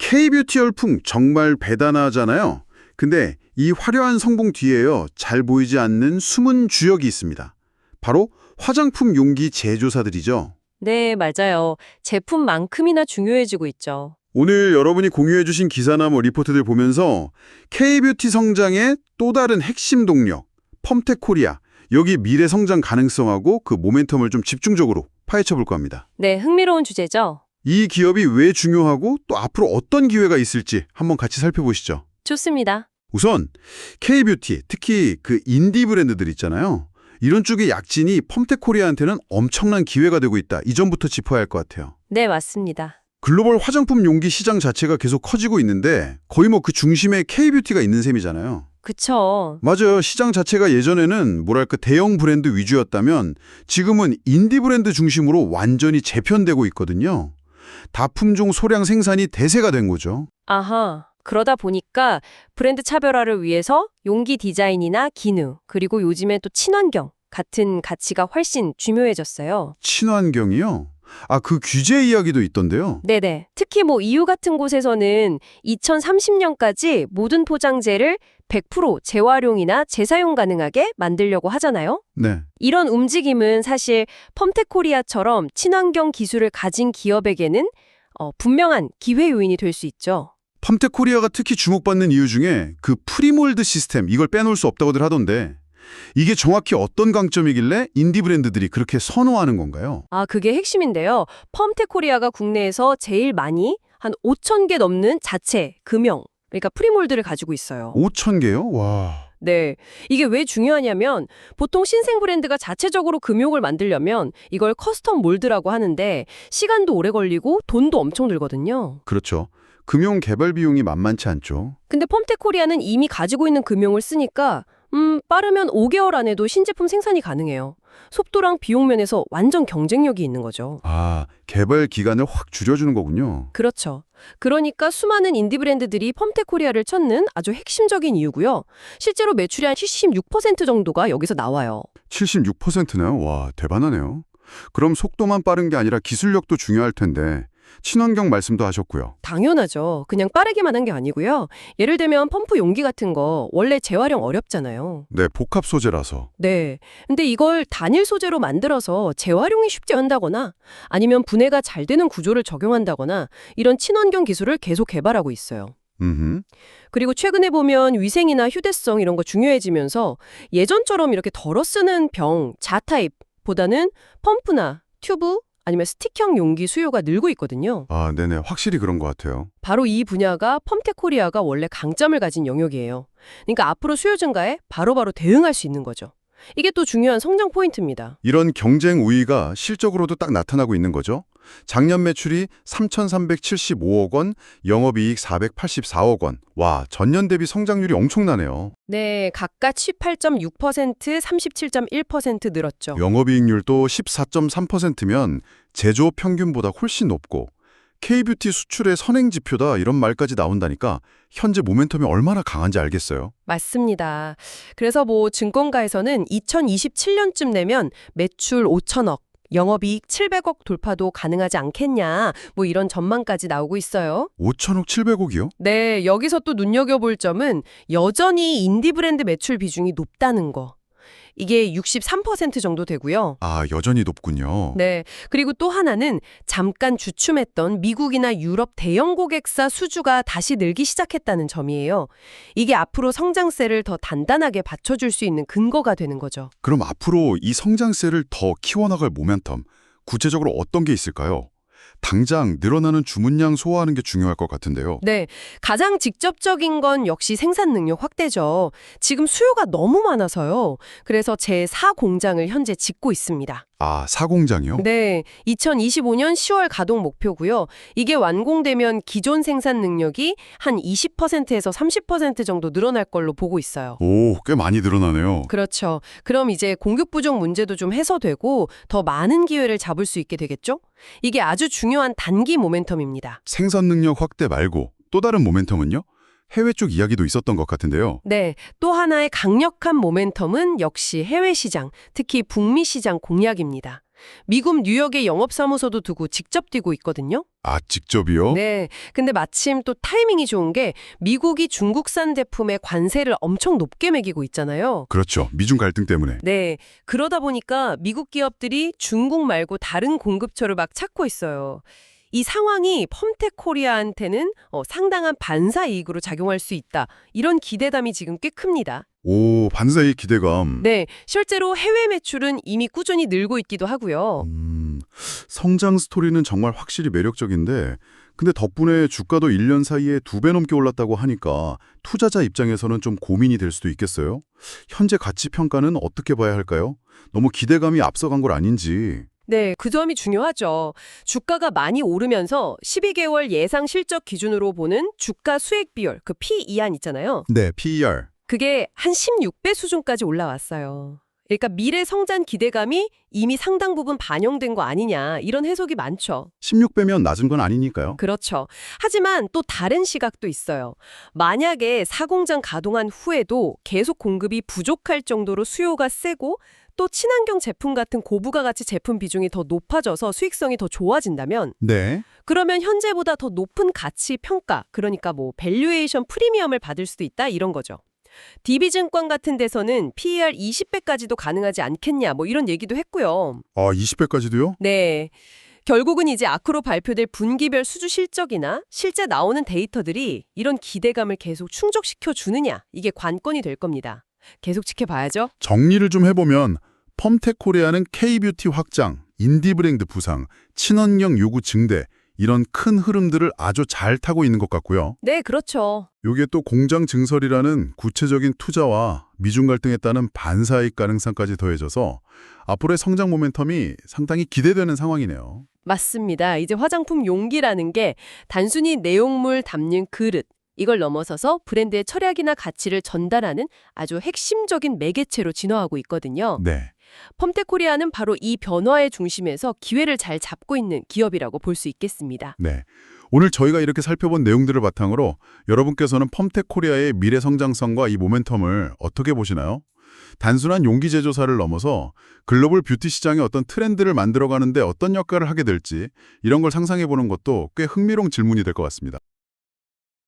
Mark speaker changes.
Speaker 1: K뷰티 열풍 정말 대단하잖아요. 근데 이 화려한 성공 뒤에요, 잘 보이지 않는 숨은 주역이 있습니다. 바로 화장품 용기 제조사들이죠.
Speaker 2: 네, 맞아요. 제품만큼이나 중요해지고 있죠.
Speaker 1: 오늘 여러분이 공유해 주신 기사나 리포트들 보면서 K뷰티 성장의 또 다른 핵심 동력, 펌텍 코리아, 여기 미래 성장 가능성하고 그 모멘텀을 좀 집중적으로 파헤쳐 볼 겁니다.
Speaker 2: 네, 흥미로운 주제죠.
Speaker 1: 이 기업이 왜 중요하고 또 앞으로 어떤 기회가 있을지 한번 같이 살펴보시죠.
Speaker 2: 좋습니다.
Speaker 1: 우선 K뷰티, 특히 그 인디 브랜드들 있잖아요. 이런 쪽의 약진이 펌텍 코리아한테는 엄청난 기회가 되고 있다. 이전부터 짚어야 할 것 같아요.
Speaker 2: 네, 맞습니다.
Speaker 1: 글로벌 화장품 용기 시장 자체가 계속 커지고 있는데 거의 그 중심에 K뷰티가 있는 셈이잖아요.
Speaker 2: 그쵸.
Speaker 1: 맞아요. 시장 자체가 예전에는 뭐랄까 대형 브랜드 위주였다면 지금은 인디 브랜드 중심으로 완전히 재편되고 있거든요. 다품종 소량 생산이 대세가 된 거죠.
Speaker 2: 아하. 그러다 보니까 브랜드 차별화를 위해서 용기 디자인이나 기능, 그리고 요즘에 또 친환경 같은 가치가 훨씬 중요해졌어요.
Speaker 1: 친환경이요? 그 규제 이야기도 있던데요.
Speaker 2: 네네. 특히 EU 같은 곳에서는 2030년까지 모든 포장재를 100% 재활용이나 재사용 가능하게 만들려고 하잖아요.
Speaker 1: 네.
Speaker 2: 이런 움직임은 사실 펌텍 코리아처럼 친환경 기술을 가진 기업에게는 분명한 기회 요인이 될 수 있죠.
Speaker 1: 펌텍 코리아가 특히 주목받는 이유 중에 그 프리몰드 시스템, 이걸 빼놓을 수 없다고들 하던데 이게 정확히 어떤 강점이길래 인디 브랜드들이 그렇게 선호하는 건가요?
Speaker 2: 그게 핵심인데요. 펌텍 코리아가 국내에서 제일 많이 한 5,000개 넘는 자체, 금형, 그러니까 프리몰드를 가지고 있어요.
Speaker 1: 5,000개요? 와.
Speaker 2: 네. 이게 왜 중요하냐면 보통 신생 브랜드가 자체적으로 금욕을 만들려면 이걸 커스텀 몰드라고 하는데 시간도 오래 걸리고 돈도 엄청 들거든요.
Speaker 1: 그렇죠. 금융 개발 비용이 만만치 않죠.
Speaker 2: 근데 펌텍 코리아는 이미 가지고 있는 금형을 쓰니까 빠르면 5개월 안에도 신제품 생산이 가능해요. 속도랑 비용 면에서 완전 경쟁력이 있는 거죠.
Speaker 1: 개발 기간을 확 줄여주는 거군요.
Speaker 2: 그렇죠. 그러니까 수많은 인디 브랜드들이 펌텍 코리아를 찾는 아주 핵심적인 이유고요. 실제로 매출의 한 76% 정도가 여기서 나와요.
Speaker 1: 76%나요? 와, 대단하네요. 그럼 속도만 빠른 게 아니라 기술력도 중요할 텐데 친환경 말씀도 하셨고요.
Speaker 2: 당연하죠. 그냥 빠르게만 한 게 아니고요. 예를 들면 펌프 용기 같은 거 원래 재활용 어렵잖아요.
Speaker 1: 네, 복합 소재라서.
Speaker 2: 네. 근데 이걸 단일 소재로 만들어서 재활용이 쉽게 한다거나 아니면 분해가 잘 되는 구조를 적용한다거나 이런 친환경 기술을 계속 개발하고 있어요. 그리고 최근에 보면 위생이나 휴대성 이런 거 중요해지면서 예전처럼 이렇게 덜어 쓰는 병, 자타입보다는 펌프나 튜브 아니면 스틱형 용기 수요가 늘고 있거든요.
Speaker 1: 네네. 확실히 그런 것 같아요.
Speaker 2: 바로 이 분야가 펌텍 코리아가 원래 강점을 가진 영역이에요. 그러니까 앞으로 수요 증가에 바로바로 대응할 수 있는 거죠. 이게 또 중요한 성장 포인트입니다.
Speaker 1: 이런 경쟁 우위가 실적으로도 딱 나타나고 있는 거죠. 작년 매출이 3,375억 원, 영업이익 484억 원. 와, 전년 대비 성장률이 엄청나네요.
Speaker 2: 네, 각각 18.6%, 37.1% 늘었죠.
Speaker 1: 영업이익률도 14.3%면 제조업 평균보다 훨씬 높고 K뷰티 수출의 선행지표다 이런 말까지 나온다니까 현재 모멘텀이 얼마나 강한지 알겠어요.
Speaker 2: 맞습니다. 그래서 증권가에서는 2027년쯤 되면 매출 5천억, 영업이익 700억 돌파도 가능하지 않겠냐, 이런 전망까지 나오고 있어요.
Speaker 1: 5천억 700억이요?
Speaker 2: 네, 여기서 또 눈여겨볼 점은 여전히 인디 브랜드 매출 비중이 높다는 거. 이게 63% 정도 되고요.
Speaker 1: 여전히 높군요.
Speaker 2: 네, 그리고 또 하나는 잠깐 주춤했던 미국이나 유럽 대형 고객사 수주가 다시 늘기 시작했다는 점이에요. 이게 앞으로 성장세를 더 단단하게 받쳐줄 수 있는 근거가 되는 거죠.
Speaker 1: 그럼 앞으로 이 성장세를 더 키워나갈 모멘텀, 구체적으로 어떤 게 있을까요? 당장 늘어나는 주문량 소화하는 게 중요할 것 같은데요.
Speaker 2: 네, 가장 직접적인 건 역시 생산 능력 확대죠. 지금 수요가 너무 많아서요. 그래서 제4 공장을 현재 짓고 있습니다.
Speaker 1: 사공장이요?
Speaker 2: 네, 2025년 10월 가동 목표고요. 이게 완공되면 기존 생산 능력이 한 20%에서 30% 정도 늘어날 걸로 보고 있어요.
Speaker 1: 오, 꽤 많이 늘어나네요.
Speaker 2: 그렇죠. 그럼 이제 공급 부족 문제도 좀 해소되고 더 많은 기회를 잡을 수 있게 되겠죠? 이게 아주 중요한 단기 모멘텀입니다.
Speaker 1: 생산 능력 확대 말고 또 다른 모멘텀은요? 해외 쪽 이야기도 있었던 것 같은데요.
Speaker 2: 네, 또 하나의 강력한 모멘텀은 역시 해외 시장, 특히 북미 시장 공략입니다. 미국 뉴욕에 영업사무소도 두고 직접 뛰고 있거든요.
Speaker 1: 아, 직접이요?
Speaker 2: 네. 근데 마침 또 타이밍이 좋은 게 미국이 중국산 제품에 관세를 엄청 높게 매기고 있잖아요.
Speaker 1: 그렇죠. 미중 갈등 때문에.
Speaker 2: 네. 그러다 보니까 미국 기업들이 중국 말고 다른 공급처를 막 찾고 있어요. 이 상황이 펌텍 코리아한테는 상당한 반사 이익으로 작용할 수 있다. 이런 기대감이 지금 꽤 큽니다.
Speaker 1: 오, 반사의 기대감.
Speaker 2: 네. 실제로 해외 매출은 이미 꾸준히 늘고 있기도 하고요.
Speaker 1: 성장 스토리는 정말 확실히 매력적인데 근데 덕분에 주가도 1년 사이에 2배 넘게 올랐다고 하니까 투자자 입장에서는 좀 고민이 될 수도 있겠어요. 현재 가치 평가는 어떻게 봐야 할까요? 너무 기대감이 앞서간 걸 아닌지.
Speaker 2: 네, 그 점이 중요하죠. 주가가 많이 오르면서 12개월 예상 실적 기준으로 보는 주가 수익 비율, 그 P/E안 있잖아요.
Speaker 1: 네, PER.
Speaker 2: 그게 한 16배 수준까지 올라왔어요. 그러니까 미래 성장 기대감이 이미 상당 부분 반영된 거 아니냐, 이런 해석이 많죠.
Speaker 1: 16배면 낮은 건 아니니까요.
Speaker 2: 그렇죠. 하지만 또 다른 시각도 있어요. 만약에 사공장 가동한 후에도 계속 공급이 부족할 정도로 수요가 세고 또 친환경 제품 같은 고부가가치 제품 비중이 더 높아져서 수익성이 더 좋아진다면
Speaker 1: 네.
Speaker 2: 그러면 현재보다 더 높은 가치 평가, 그러니까 뭐 밸류에이션 프리미엄을 받을 수도 있다 이런 거죠. DB증권 같은 데서는 PER 20배까지도 가능하지 않겠냐 뭐 이런 얘기도 했고요.
Speaker 1: 아, 20배까지도요?
Speaker 2: 네. 결국은 이제 앞으로 발표될 분기별 수주 실적이나 실제 나오는 데이터들이 이런 기대감을 계속 충족시켜 주느냐 이게 관건이 될 겁니다. 계속 지켜봐야죠.
Speaker 1: 정리를 좀 해보면 펌텍 코리아는 K-뷰티 확장, 인디 브랜드 부상, 친환경 요구 증대 이런 큰 흐름들을 아주 잘 타고 있는 것 같고요.
Speaker 2: 네, 그렇죠.
Speaker 1: 요게 또 공장 증설이라는 구체적인 투자와 미중 갈등에 따른 반사이익 가능성까지 더해져서 앞으로의 성장 모멘텀이 상당히 기대되는 상황이네요.
Speaker 2: 맞습니다. 이제 화장품 용기라는 게 단순히 내용물 담는 그릇, 이걸 넘어서서 브랜드의 철학이나 가치를 전달하는 아주 핵심적인 매개체로 진화하고 있거든요.
Speaker 1: 네.
Speaker 2: 펌텍 코리아는 바로 이 변화의 중심에서 기회를 잘 잡고 있는 기업이라고 볼 수 있겠습니다.
Speaker 1: 네. 오늘 저희가 이렇게 살펴본 내용들을 바탕으로 여러분께서는 펌텍 코리아의 미래 성장성과 이 모멘텀을 어떻게 보시나요? 단순한 용기 제조사를 넘어서 글로벌 뷰티 시장의 어떤 트렌드를 만들어가는데 어떤 역할을 하게 될지 이런 걸 상상해보는 것도 꽤 흥미로운 질문이 될 것 같습니다.